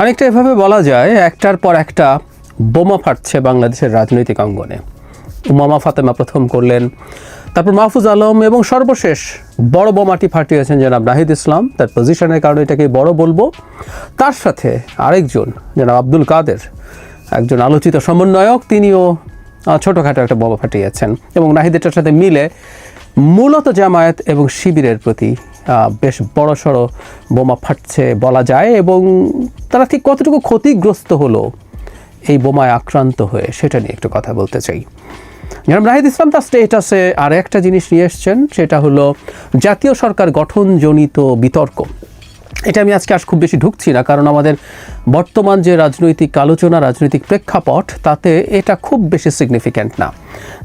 খানিকটা এভাবে বলা যায়, একটার পর একটা বোমা ফাটছে বাংলাদেশের রাজনৈতিক অঙ্গনে। উমামা ফাতেমা প্রথম করলেন, তারপর মাহফুজ আলম, এবং সর্বশেষ বড় বোমাটি ফাটিয়েছেন জনাব নাহিদ ইসলাম। তার পজিশনের কারণে এটাকে বড় বলবো। তার সাথে আরেকজন জনাব আব্দুল কাদের, একজন আলোচিত সমন্বয়ক, তিনিও ছোটোখাটো একটা বোমা ফাটিয়েছেন। এবং নাহিদেরটার সাথে মিলে মূলত জামায়াত এবং শিবিরের প্রতি বেশ বড়সড় বোমা ফাটছে বলা যায়। এবং তারা ঠিক কতটুকু ক্ষতিগ্রস্ত হলো এই বোমায় আক্রান্ত হয়ে, সেটা নিয়ে একটু কথা বলতে চাই। জনাব নাহিদ ইসলাম তার স্টেটাসে আর একটা জিনিস নিয়ে এসছেন, সেটা হলো জাতীয় সরকার গঠনজনিত বিতর্ক। এটা আমি আজকে খুব বেশি ঢুকছি না, কারণ আমাদের বর্তমান যে রাজনৈতিক আলোচনা, রাজনৈতিক প্রেক্ষাপট, তাতে এটা খুব বেশি সিগনিফিক্যান্ট না।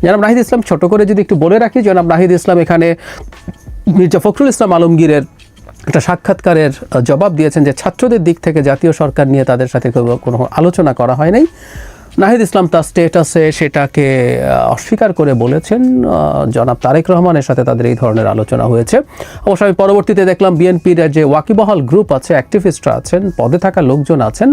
জনাব নাহিদ ইসলাম, ছোট করে যদি একটু বলে রাখি, জনাব নাহিদ ইসলাম এখানে মির্জা ফখরুল ইসলাম আলমগীরের একটা সাক্ষাৎকারের জবাব দিয়েছেন যে ছাত্রদের দিক থেকে জাতীয় সরকার নিয়ে তাদের সাথে কোনো আলোচনা করা হয় নাই। নাহিদ ইসলাম তার স্টেটাসে সেটাকে অস্বীকার করে বলেছেন জনাব তারেক রহমানের সাথে তাদের এই ধরনের আলোচনা হয়েছে। অবশ্য আমি পরবর্তীতে দেখলাম বিএনপির যে ওয়াকিবহাল গ্রুপ আছে, অ্যাক্টিভিস্টরা আছেন, পদে থাকা লোকজন আছেন,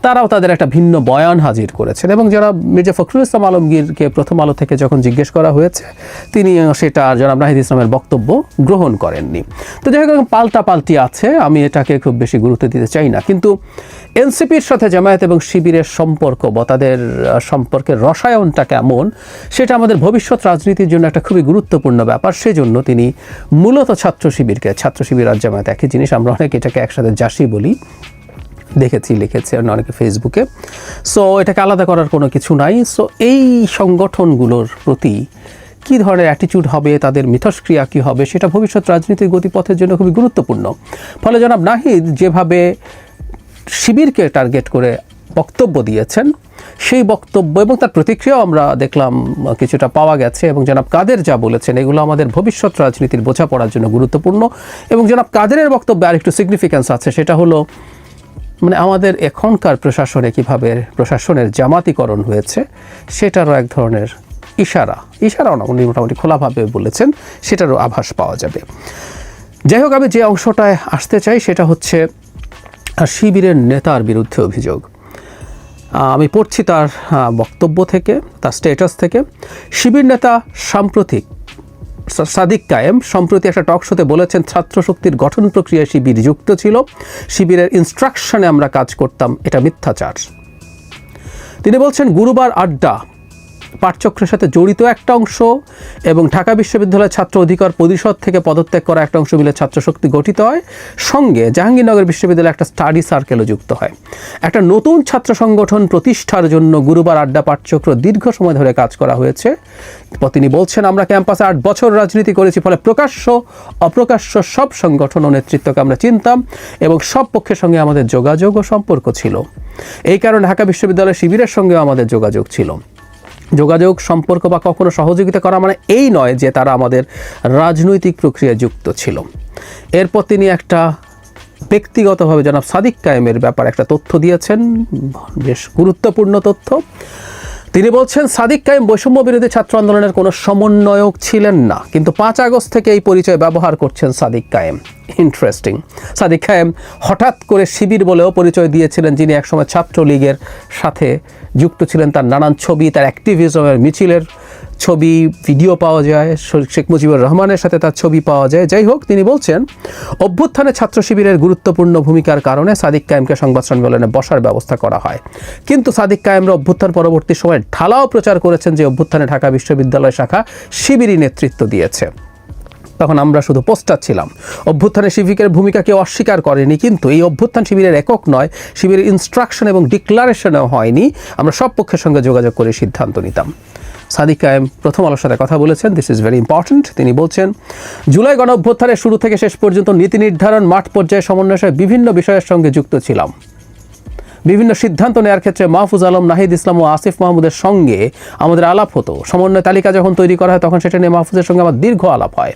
তারাও তাদের একটা ভিন্ন বয়ান হাজির করেছেন। এবং যারা মির্জা ফখরুল ইসলাম আলমগীরকে প্রথম আলো থেকে যখন জিজ্ঞেস করা হয়েছে, তিনি সেটা জনাব নাহিদ ইসলামের বক্তব্য গ্রহণ করেননি। তো যাই হোক, পাল্টাপাল্টি আছে, আমি এটাকে খুব বেশি গুরুত্ব দিতে চাই না। কিন্তু এনসিপির সাথে জামায়াত এবং শিবিরের সম্পর্ক বা তাদের সম্পর্কের রসায়নটা কেমন, সেটা আমাদের ভবিষ্যৎ রাজনীতির জন্য একটা খুবই গুরুত্বপূর্ণ ব্যাপার। সেজন্য তিনি মূলত ছাত্র শিবির আর জামায়াত একই জিনিস, আমরা অনেকে এটাকে একসাথে জাসি বলি, দেখেছি, লিখেছি অনেকে ফেসবুকে। সো এটাকে আলাদা করার কোনো কিছু নাই। সো এই সংগঠনগুলোর প্রতি কী ধরনের অ্যাটিটিউড হবে, তাদের মিথস্ক্রিয়া কী হবে, সেটা ভবিষ্যৎ রাজনীতির গতিপথের জন্য খুবই গুরুত্বপূর্ণ। ফলে জনাব নাহিদ যেভাবে শিবিরকে টার্গেট করে বক্তব্য দিয়েছেন, সেই বক্তব্য এবং তার প্রতিক্রিয়াও আমরা দেখলাম কিছুটা পাওয়া গেছে। এবং জনাব কাদের যা বলেছেন, এগুলো আমাদের ভবিষ্যৎ রাজনীতির বোঝাপড়ার জন্য গুরুত্বপূর্ণ। এবং জনাব কাদেরের বক্তব্যে আরেকটু সিগনিফিক্যান্স আছে, সেটা হলো আমাদের এখনকার প্রশাসনে কীভাবে প্রশাসনের জামাতিকরণ হয়েছে, সেটারও এক ধরনের ইশারাও না, উনি মোটামুটি খোলাভাবে বলেছেন, সেটারও আভাস পাওয়া যাবে। যাই হোক, আমি যে অংশটায় আসতে চাই সেটা হচ্ছে শিবিরের নেতার বিরুদ্ধে অভিযোগ। আমি পড়ছি তার বক্তব্য থেকে, তার স্ট্যাটাস থেকে। শিবির নেতা সাদিক কায়েম সম্প্রতি একটা টক শোতে বলেছেন, ছাত্র শক্তির গঠন প্রক্রিয়ায় শিবির যুক্ত ছিল, শিবিরের ইনস্ট্রাকশনে আমরা কাজ করতাম, এটা মিথ্যাচার। তিনি বলছেন, গুরুবার আড্ডা পাঠচক্রের সাথে জড়িত একটা অংশ এবং ঢাকা বিশ্ববিদ্যালয়ের ছাত্র অধিকার পরিষদ থেকে পদত্যাগ করা একটা অংশ মিলে ছাত্র শক্তি গঠিত হয়। সঙ্গে জাহাঙ্গীরনগর বিশ্ববিদ্যালয়ে একটা স্টাডি সার্কেলও যুক্ত হয়। একটা নতুন ছাত্র সংগঠন প্রতিষ্ঠার জন্য গুরুবার আড্ডা পাঠচক্র দীর্ঘ সময় ধরে কাজ করা হয়েছে। তিনি বলছেন, আমরা ক্যাম্পাসে 8 বছর রাজনীতি করেছি, ফলে প্রকাশ্য অপ্রকাশ্য সব সংগঠন ও নেতৃত্বকে আমরা চিনতাম এবং সব পক্ষের সঙ্গে আমাদের যোগাযোগ ও সম্পর্ক ছিল। এই কারণে ঢাকা বিশ্ববিদ্যালয় শিবিরের সঙ্গেও আমাদের যোগাযোগ ছিল। যোগাযোগ, সম্পর্ক বা কখনো সহযোগিতা করা মানে এই নয় যে তারা আমাদের রাজনৈতিক প্রক্রিয়ায় যুক্ত ছিল। এরপর তিনি একটা ব্যক্তিগতভাবে জনাব সাদিক কায়েমের ব্যাপারে একটা তথ্য দিয়েছেন, বেশ গুরুত্বপূর্ণ তথ্য। তিনি বলছেন, সাদিক কায়েম বৈষম্য বিরোধী ছাত্র আন্দোলনের কোনো সমন্বয়ক ছিলেন না, কিন্তু 5 আগস্ট থেকে এই পরিচয় ব্যবহার করছেন সাদিক কায়েম। ইন্টারেস্টিং। সাদিক কায়েম হঠাৎ করে শিবির বলেও পরিচয় দিয়েছিলেন, যিনি একসময় ছাত্রলীগের সাথে যুক্ত ছিলেন। তার নানান ছবি, তার অ্যাক্টিভিজমের মিছিলের ছবি, ভিডিও পাওয়া যায়, শেখ মুজিবুর রহমানের সাথে তার ছবি পাওয়া যায়। যাই হোক, তিনি বলছেন, অভ্যুত্থানে ছাত্র শিবিরের গুরুত্বপূর্ণ ভূমিকার কারণে সাদিক কায়েমকে সংবাদ সম্মেলনে বসার ব্যবস্থা করা হয়। কিন্তু সাদিক কায়েমরা অভ্যুত্থান পরবর্তী সময়ে ঢালাও প্রচার করেছেন যে অভ্যুত্থানে ঢাকা বিশ্ববিদ্যালয় শাখা শিবিরই নেতৃত্ব দিয়েছে। তখন আমরা শুধু পোস্টার ছিলাম। অভ্যুত্থানে শিবিরের ভূমিকা কেউ অস্বীকার করেনি, কিন্তু এই অভ্যুত্থান শিবিরের একক নয়, শিবিরের ইনস্ট্রাকশন এবং ডিক্লারেশনেও হয়নি। আমরা সব পক্ষের সঙ্গে যোগাযোগ করে সিদ্ধান্ত নিতাম। সাদিক কায়েম প্রথম আলোর সাথে কথা বলেছেন, দিস ইজ ভেরি ইম্পর্ট্যান্ট। তিনি বলছেন, জুলাই গণ অভ্যুত্থানের শুরু থেকে শেষ পর্যন্ত নীতি নির্ধারণ, মাঠ পর্যায়ে সমন্বয় বিভিন্ন বিষয়ের সঙ্গে যুক্ত ছিলাম। বিভিন্ন সিদ্ধান্ত নেওয়ার ক্ষেত্রে মাহফুজ আলম, নাহিদ ইসলাম ও আসিফ মাহমুদের সঙ্গে আমাদের আলাপ হতো। সমন্বয় তালিকা যখন তৈরি করা হয় তখন সেটা নিয়ে মাহফুজের সঙ্গে আমার দীর্ঘ আলাপ হয়।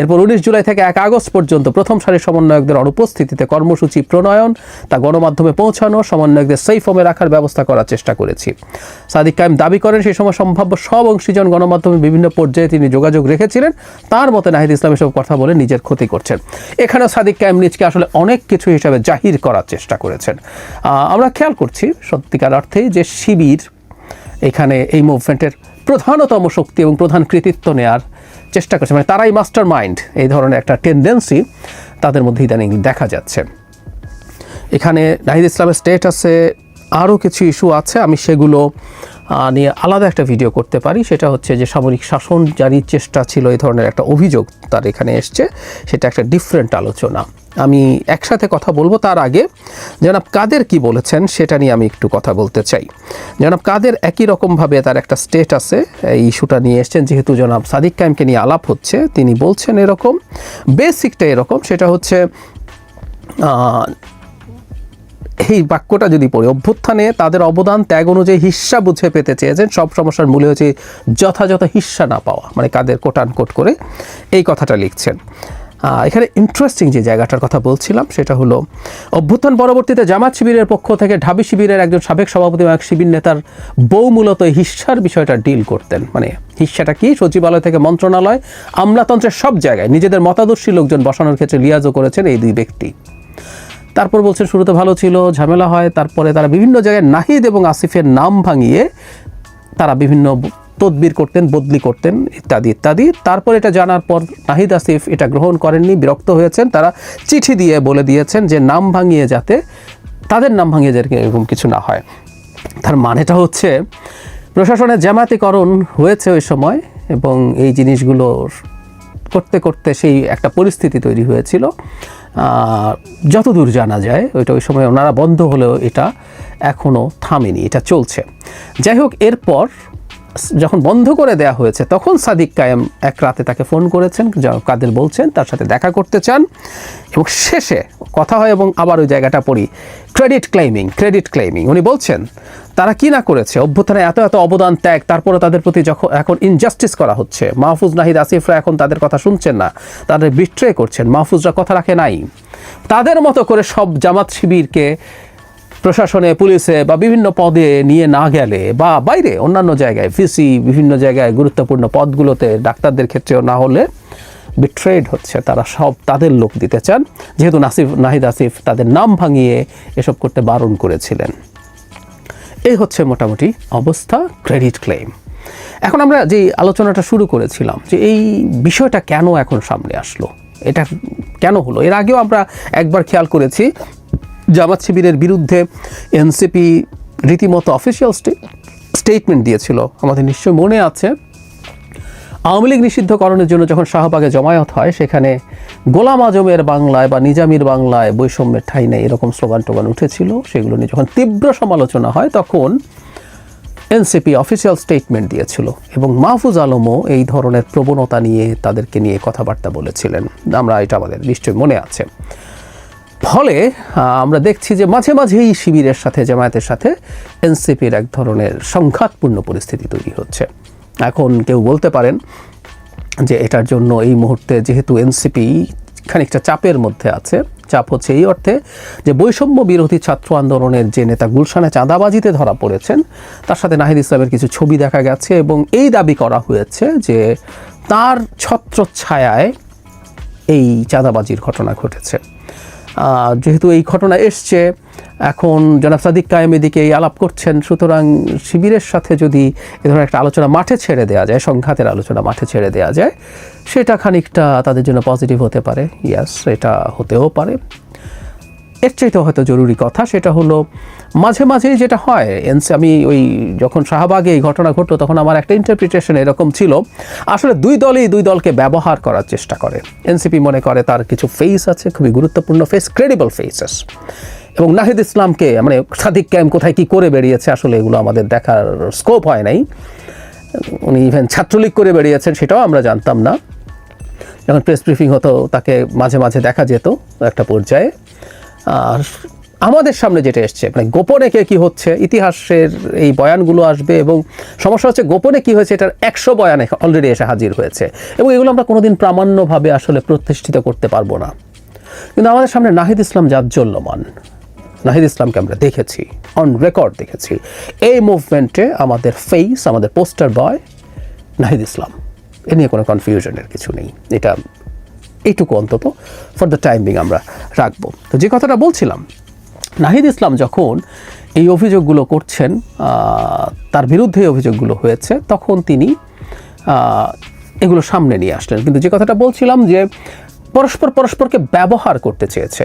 এরপর 19 জুলাই থেকে 1 আগস্ট পর্যন্ত প্রথম সারির সমন্বয়কদের অনুপস্থিতিতে কর্মসূচি প্রণয়ন, তা গণমাধ্যমে পৌঁছানো, সমন্বয়কদের সেফ হোমে রাখার ব্যবস্থা করার চেষ্টা করেছি। সাদিক কায়েম দাবি করেন সেই সময় সম্ভাব্য সব অংশীজন গণমাধ্যমে বিভিন্ন পর্যায়ে তিনি যোগাযোগ রেখেছিলেন। তার মতে নাহিদ ইসলাম এসব কথা বলে নিজের ক্ষতি করছেন। এখানেও সাদিক কায়েম নিজকে আসলে অনেক কিছু হিসাবে জাহির করার চেষ্টা করেছেন। আমরা খেয়াল করছি সত্যিকার অর্থেই যে শিবির এখানে এই মুভমেন্টের প্রধানতম শক্তি এবং প্রধান কৃতিত্ব নেয়ার চেষ্টা করছে, মানে তারাই মাস্টার মাইন্ড। এই ধরনের একটা টেন্ডেন্সি তাদের মধ্যে ইদানিং দেখা যাচ্ছে। এখানে নাহিদ ইসলামের স্টেটাসে আরও কিছু ইস্যু আছে, আমি সেগুলো নিয়ে আলাদা একটা ভিডিও করতে পারি। সেটা হচ্ছে যে সামরিক শাসন জারির চেষ্টা ছিল, এই ধরনের একটা অভিযোগ তার এখানে এসছে, সেটা একটা ডিফারেন্ট আলোচনা। আমি একসাথে কথা বলবো। তার আগে জনাব কাদের কি বলেছেন সেটা নিয়ে আমি একটু কথা বলতে চাই। জনাব কাদের একই রকমভাবে তার একটা স্টেটাসে এই ইস্যুটা নিয়ে এসছেন। যেহেতু জনাব সাদিক কায়েমকে নিয়ে আলাপ হচ্ছে, তিনি বলছেন এরকম, বেসিকটা এরকম, সেটা হচ্ছে এই বাক্যটা যদি পড়ি, অভ্যুত্থানে তাদের অবদান ত্যাগ অনুযায়ী হিস্সা বুঝে পেতে চেয়েছেন, সব সমস্যার মূলে হচ্ছে যথাযথ হিস্সা না পাওয়া, মানে কাদের কোটান কোট করে এই কথাটা লিখছেন। এখানে ইন্টারেস্টিং যে জায়গাটার কথা বলছিলাম সেটা হলো, অভ্যুত্থান পরবর্তীতে জামাত শিবিরের পক্ষ থেকে ঢাবি শিবিরের একজন সাবেক সভাপতি এবং এক শিবির নেতার বউ মূলত হিস্সার বিষয়টা ডিল করতেন। মানে হিস্সাটা কি, সচিবালয় থেকে মন্ত্রণালয়, আমলাতন্ত্রের সব জায়গায় নিজেদের মতাদর্শী লোকজন বসানোর ক্ষেত্রে লিয়াজও করেছেন এই দুই ব্যক্তি। তারপর বলছেন শুরুতে ভালো ছিল, ঝামেলা হয়, তারপরে তারা বিভিন্ন জায়গায় নাহিদ এবং আসিফের নাম ভাঙিয়ে তারা বিভিন্ন তদবির করতেন, বদলি করতেন, ইত্যাদি ইত্যাদি। তারপর এটা জানার পর নাহিদ আসিফ এটা গ্রহণ করেননি, বিরক্ত হয়েছেন। তারা চিঠি দিয়ে বলে দিয়েছেন যে নাম ভাঙিয়ে যাতে তাদের নাম ভাঙিয়ে যাতে এরকম কিছু না হয়। তার মানেটা হচ্ছে প্রশাসনের জামায়াতিকরণ হয়েছে ওই সময়, এবং এই জিনিসগুলো করতে করতে সেই একটা পরিস্থিতি তৈরি হয়েছিল। যতদূর জানা যায় ওইটা ওই সময় ওনারা বন্ধ হলেও এটা এখনও থামেনি, এটা চলছে। যাই হোক, এরপর যখন বন্ধ করে দেয়া হয়েছে তখন সাদিক কায়েম এক রাতে তাকে ফোন করেছেন, কাদের বলছেন তার সাথে দেখা করতে চান, এবং শেষে কথা হয়। এবং আবার ওই জায়গাটা পড়ি, ক্রেডিট ক্লেমিং। উনি বলছেন তারা কি না করেছে, অভ্যুত্থানে এত এত অবদান ত্যাগ, তারপরে তাদের প্রতি যখন এখন ইনজাস্টিস করা হচ্ছে, মাহফুজ, নাহিদ, আসিফরা এখন তাদের কথা শুনছেন না, তাদের বিট্রে করছেন। মাহফুজরা কথা রাখে নাই, তাদের মতো করে সব জামাত শিবিরকে প্রশাসনে, পুলিশে বা বিভিন্ন পদে নিয়ে না গেলে, বা বাইরে অন্যান্য জায়গায় ভিসি বিভিন্ন জায়গায় গুরুত্বপূর্ণ পদগুলোতে ডাক্তারদের ক্ষেত্রেও না হলে বিট্রেড হচ্ছে। তারা সব তাদের লোক দিতে চান, যেহেতু নাহিদ আসিফ তাদের নাম ভাঙিয়ে এসব করতে বারণ করেছিলেন। এই হচ্ছে মোটামুটি অবস্থা, ক্রেডিট ক্লেম। এখন আমরা যে আলোচনাটা শুরু করেছিলাম যে এই বিষয়টা কেন এখন সামনে আসলো, এটা কেন হলো, এর আগেও আমরা একবার খেয়াল করেছি জামাত শিবিরের বিরুদ্ধে এনসিপি রীতিমতো অফিসিয়াল স্টেটমেন্ট দিয়েছিল। আমাদের নিশ্চয় মনে আছে, আওয়ামী লীগ নিষিদ্ধকরণের জন্য যখন শাহবাগে জমায়েত হয়, সেখানে গোলাম আজমের বাংলায় বা নিজামীর বাংলায় বৈষম্যের ঠাঁই নেই এরকম স্লোগান টোগান উঠেছিল। সেগুলো নিয়ে যখন তীব্র সমালোচনা হয় তখন এনসিপি অফিসিয়াল স্টেটমেন্ট দিয়েছিল, এবং মাহফুজ আলমও এই ধরনের প্রবণতা নিয়ে তাদেরকে নিয়ে কথাবার্তা বলেছিলেন। আমরা এটা আমাদের নিশ্চয়ই মনে আছে। ফলে আমরা দেখছি যে মাঝে মাঝেই শিবিরের সাথে, জামায়াতের সাথে এনসিপির এক ধরনের সংঘাতপূর্ণ পরিস্থিতি তৈরি হচ্ছে। এখন কেউ বলতে পারেন যে এটার জন্য এই মুহূর্তে যেহেতু এনসিপি খানিকটা চাপের মধ্যে আছে, চাপ হচ্ছে এই অর্থে যে বৈষম্য বিরোধী ছাত্র আন্দোলনের যে নেতা গুলশানে চাঁদাবাজিতে ধরা পড়েছেন, তার সাথে নাহিদ ইসলামের কিছু ছবি দেখা গেছে, এবং এই দাবি করা হয়েছে যে তার ছত্রছায়ায় এই চাঁদাবাজির ঘটনা ঘটেছে। যেহেতু এই ঘটনা এসছে, এখন জনাব সাদিক কায়েম এদিকে এই আলাপ করছেন, সুতরাং শিবিরের সাথে যদি এ ধরনের একটা আলোচনা মাঠে ছেড়ে দেওয়া যায়, সংঘাতের আলোচনা মাঠে ছেড়ে দেওয়া যায়, সেটা খানিকটা তাদের জন্য পজিটিভ হতে পারে। ইয়াস, এটা হতেও পারে। এর চাইতে হয়তো জরুরি কথা সেটা হলো মাঝে মাঝেই যেটা হয়, আমি ওই যখন শাহবাগে এই ঘটনা ঘটলো তখন আমার একটা ইন্টারপ্রিটেশন এরকম ছিল, আসলে দুই দলকে ব্যবহার করার চেষ্টা করে। এনসিপি মনে করে তার কিছু ফেস আছে, খুবই গুরুত্বপূর্ণ ফেস, ক্রেডিবল ফেসেস, এবং নাহিদ ইসলামকে, মানে সাদিক কায়েম কোথায় কী করে বেরিয়েছে আসলে এগুলো আমাদের দেখার স্কোপ হয় নাই। উনি ইভেন ছাত্রলীগ করে বেরিয়েছেন সেটাও আমরা জানতাম না। যখন প্রেস ব্রিফিং হতো তাকে মাঝে মাঝে দেখা যেত একটা পর্যায়ে। আর আমাদের সামনে যেটা এসছে, মানে গোপনে কে কী হচ্ছে, ইতিহাসের এই বয়ানগুলো আসবে এবং সমস্যা হচ্ছে গোপনে কী হয়েছে এটার 100 বয়ান অলরেডি এসে হাজির হয়েছে এবং এগুলো আমরা কোনোদিন প্রামাণ্যভাবে আসলে প্রতিষ্ঠিত করতে পারবো না। কিন্তু আমাদের সামনে নাহিদ ইসলাম জাজ্জল্যমান, নাহিদ ইসলামকে আমরা দেখেছি, অন রেকর্ড দেখেছি। এই মুভমেন্টে আমাদের ফেস, আমাদের পোস্টার বয় নাহিদ ইসলাম, এ নিয়ে কোনো কনফিউশনের কিছু নেই। এটা এইটুকু অন্তত ফর দ্য টাইম বিং আমরা রাখবো। তো যে কথাটা বলছিলাম, নাহিদ ইসলাম যখন এই অভিযোগগুলো করছেন, তার বিরুদ্ধে এই অভিযোগগুলো হয়েছে, তখন তিনি এগুলো সামনে নিয়ে আসলেন। কিন্তু যে কথাটা বলছিলাম যে পরস্পরকে ব্যবহার করতে চেয়েছে,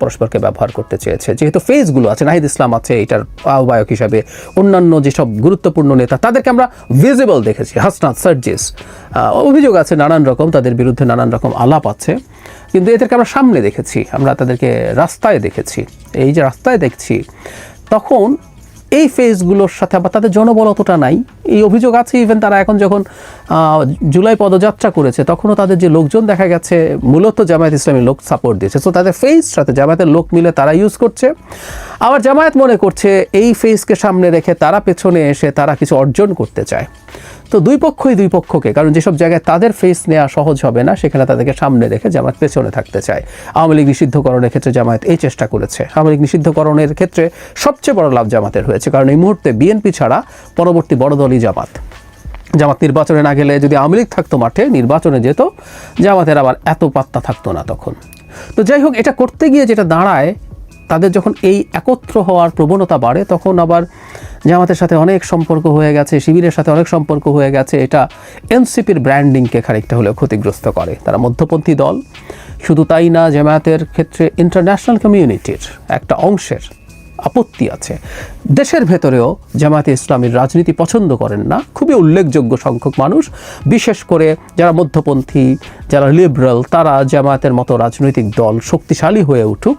পরস্পরকে ব্যবহার করতে চেয়েছে। যেহেতু ফেসগুলো আছে, নাহিদ ইসলাম আছে এটার আহ্বায়ক হিসাবে, অন্যান্য যেসব গুরুত্বপূর্ণ নেতা তাদেরকে আমরা ভিজিবল দেখেছি, হাসনাত, সার্জিস, অভিযোগ আছে নানান রকম, তাদের বিরুদ্ধে নানান রকম আলাপ আছে, কিন্তু এদেরকে আমরা সামনে দেখেছি, আমরা তাদেরকে রাস্তায় দেখেছি। এই যে রাস্তায় দেখছি, তখন এই ফেসগুলোর সাথে আবার তাদের জনবল অতটা নাই, এই অভিযোগ আছে। ইভেন তারা এখন যখন জুলাই পদযাত্রা করেছে, তখনও তাদের যে লোকজন দেখা গেছে মূলত জামায়াত ইসলামী লোক সাপোর্ট দিয়েছে। সো তাদের ফেস সাথে জামায়াতের লোক মিলে তারা ইউজ করছে। আবার জামায়াত মনে করছে এই ফেসকে সামনে রেখে তারা পেছনে এসে তারা কিছু অর্জন করতে চায়। তো দুই পক্ষকে, কারণ যেসব জায়গায় তাদের ফেস নেওয়া সহজ হবে না, সেখানে তাদেরকে সামনে রেখে জামায়াত পেছনে থাকতে চায়। আওয়ামী লীগ নিষিদ্ধকরণের ক্ষেত্রে জামায়াত এই চেষ্টা করেছে। আওয়ামী লীগ নিষিদ্ধকরণের ক্ষেত্রে সবচেয়ে বড় লাভ জামাতের হয়েছে, কারণ এই মুহূর্তে বিএনপি ছাড়া পরবর্তী বড় দলই জামাত। জামাত নির্বাচনে না গেলে, যদি আওয়ামী লীগ থাকতো মাঠে, নির্বাচনে যেত, জামাতের আবার এত পাত্তা থাকতো না তখন। তো যাই হোক, এটা করতে গিয়ে যেটা দাঁড়ায়, তাদের যখন এই একত্র হওয়ার প্রবণতা বাড়ে, তখন আবার জামাতের সাথে অনেক সম্পর্ক হয়ে গেছে, শিবিরের সাথে অনেক সম্পর্ক হয়ে গেছে। এটা এনসিপির ব্র্যান্ডিংকে খানিকটা হলেও ক্ষতিগ্রস্ত করে। তারা মধ্যপন্থী দল। শুধু তাই না, জামায়াতের ক্ষেত্রে ইন্টারন্যাশনাল কমিউনিটির একটা অংশের আপত্তি আছে। দেশের ভেতরেও জামায়াতে ইসলামীর রাজনীতি পছন্দ করেন না খুবই উল্লেখযোগ্য সংখ্যক মানুষ, বিশেষ করে যারা মধ্যপন্থী, যারা লিবারেল, তারা জামায়াতের মতো রাজনৈতিক দল শক্তিশালী হয়ে উঠুক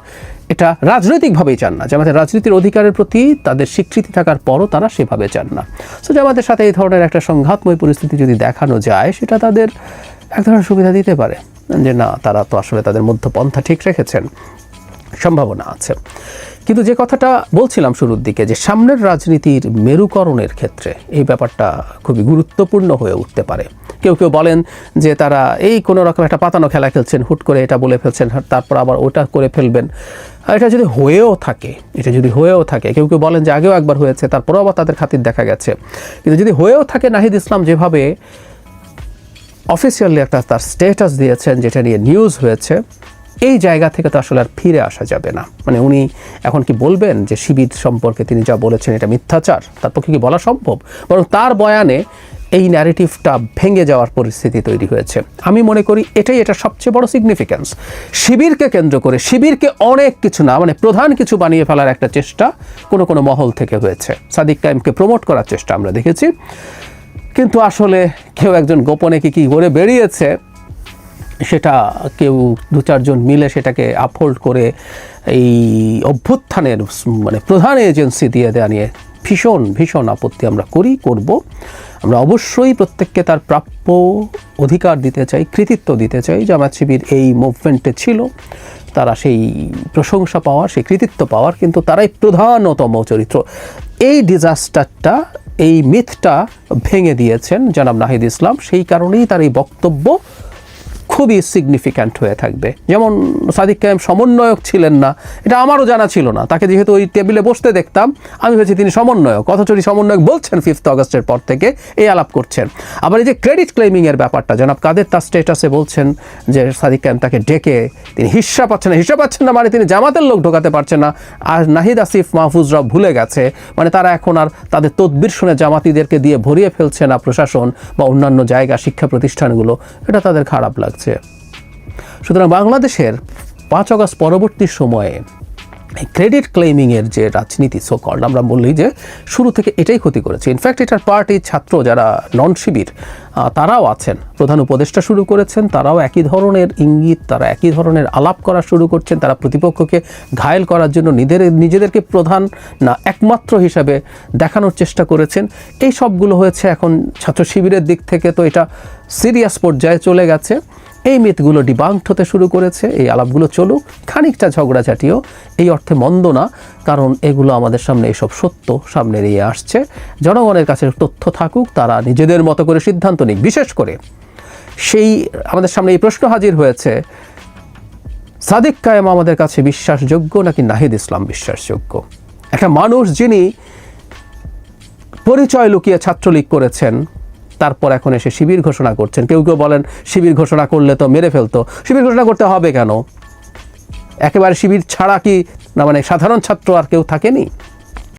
এটা রাজনৈতিকভাবেই চান না। জামায়াতের রাজনীতির অধিকারের প্রতি তাদের স্বীকৃতি থাকার পরও তারা সেভাবে চান না। সো জামায়াতের সাথে এই ধরনের একটা সংঘাতময় পরিস্থিতি যদি দেখানো যায়, সেটা তাদের এক ধরনের সুবিধা দিতে পারে যে না, তারা তো আসলে তাদের মধ্যপন্থা ঠিক রেখেছেন, সম্ভাবনা আছে। কিন্তু যে কথাটা বলছিলাম শুরুর দিকে, যে সামনের রাজনীতির মেরুকরণের ক্ষেত্রে এই ব্যাপারটা খুবই গুরুত্বপূর্ণ হয়ে উঠতে পারে। কেউ বলেন যে তারা এই কোনো রকম একটা পাতানো খেলা খেলছেন, হুট করে এটা বলে ফেলছেন, তারপর আবার ওটা করে ফেলবেন। এটা যদি হয়েও থাকে, কেউ বলেন যে আগেও একবার হয়েছে, তারপরেও আবার তাদের খাতির দেখা গেছে। কিন্তু যদি হয়েও থাকে, নাহিদ ইসলাম যেভাবে অফিসিয়ালি একটা তার স্ট্যাটাস দিয়েছেন, যেটা নিয়ে নিউজ হয়েছে, এই জায়গা থেকে তো আসলে আর ফিরে আসা যাবে না। মানে উনি এখন কি বলবেন যে শিবির সম্পর্কে তিনি যা বলেছেন এটা মিথ্যাচার? তার পক্ষে কি বলা সম্ভব? বরং তার বয়ানে এই ন্যারেটিভটা ভেঙে যাওয়ার পরিস্থিতি তৈরি হয়েছে। আমি মনে করি এটাই এটা সবচেয়ে বড় সিগনিফিক্যান্স। শিবিরকে কেন্দ্র করে, শিবিরকে অনেক কিছু না, মানে প্রধান কিছু বানিয়ে ফেলার একটা চেষ্টা কোনো মহল থেকে হয়েছে। সাদিক কায়েমকে প্রমোট করার চেষ্টা আমরা দেখেছি, কিন্তু আসলে কেউ একজন গোপনে কি করে বেরিয়েছে, সেটা কেউ 2-4 জন মিলে সেটাকে আপহোল্ড করে এই অভ্যুত্থানের মানে প্রধান এজেন্সি দিয়ে দেওয়া নিয়ে ভীষণ আপত্তি আমরা করব। আমরা অবশ্যই প্রত্যেককে তার প্রাপ্য অধিকার দিতে চাই, কৃতিত্ব দিতে চাই। জামায়াত শিবির এই মুভমেন্টে ছিল, তারা সেই প্রশংসা পাওয়ার, সেই কৃতিত্ব পাওয়ার, কিন্তু তারাই প্রধানতম চরিত্র। এই ডিজাস্টারটা, এই মিথটা ভেঙে দিয়েছেন জনাব নাহিদ ইসলাম। সেই কারণেই তার এই বক্তব্য খুবই সিগনিফিক্যান্ট হয়ে থাকবে। যেমন সাদিক কায়েম সমন্বয়ক ছিলেন না, এটা আমারও জানা ছিল না। তাকে যেহেতু ওই টেবিলে বসতে দেখতাম, আমি ভেবেছি তিনি সমন্বয়ক, অথচ সমন্বয়ক বলছেন 5 আগস্টের পর থেকে এই আলাপ করছেন। আবার এই যে ক্রেডিট ক্লেমিংয়ের ব্যাপারটা, জনাব কাদের তার স্টেটাসে বলছেন যে সাদিক কায়েম তাকে ডেকে তিনি হিস্সা পাচ্ছেন না, মানে তিনি জামাতের লোক ঢোকাতে পারছেন না। আর নাহিদ আসিফ, মাহফুজরাও ভুলে গেছে, মানে তারা এখন আর তাদের তদবির শুনে জামাতিদেরকে দিয়ে ভরিয়ে ফেলছে না প্রশাসন বা অন্যান্য জায়গা, শিক্ষা প্রতিষ্ঠানগুলো। এটা তাদের খারাপ লাগছে। সুতরাং বাংলাদেশের 5 আগস্ট পরবর্তী সময়ে ক্রেডিট ক্লেমিংয়ের যে রাজনীতি সোকল্ড, আমরা বললি যে শুরু থেকে এটাই ক্ষতি করেছে। ইনফ্যাক্ট এটার পার্টি ছাত্র যারা নন শিবির, তারাও আছেন, প্রধান উপদেষ্টা শুরু করেছেন, তারাও একই ধরনের ইঙ্গিত, তারা একই ধরনের আলাপ করা শুরু করছেন। তারা প্রতিপক্ষকে ঘায়েল করার জন্য নিজেদেরকে প্রধান না একমাত্র হিসাবে দেখানোর চেষ্টা করেছেন। এই সবগুলো হয়েছে। এখন ছাত্র শিবিরের দিক থেকে তো এটা সিরিয়াস পর্যায়ে চলে গেছে। এই মিথগুলো ডিবাঙ্কড হতে শুরু করেছে। এই আলাপগুলো চলুক, খানিকটা ঝগড়াঝাটিও এই অর্থে মন্দ না, কারণ এগুলো আমাদের সামনে এইসব সত্য সামনে নিয়ে আসছে। জনগণের কাছে তথ্য থাকুক, তারা নিজেদের মতো করে সিদ্ধান্ত নিক। বিশেষ করে সেই আমাদের সামনে এই প্রশ্ন হাজির হয়েছে, সাদিক কায়েম আমাদের কাছে বিশ্বাসযোগ্য নাকি নাহিদ ইসলাম বিশ্বাসযোগ্য? একটা মানুষ যিনি পরিচয় লুকিয়ে ছাত্রলীগ করেছেন, তারপর এখন এসে শিবির ঘোষণা করছেন। কেউ কেউ বলেন শিবির ঘোষণা করলে তো মেরে ফেলতো। শিবির ঘোষণা করতে হবে কেন? একেবারে শিবির ছাড়া কি না মানে সাধারণ ছাত্র আর কেউ থাকেনি?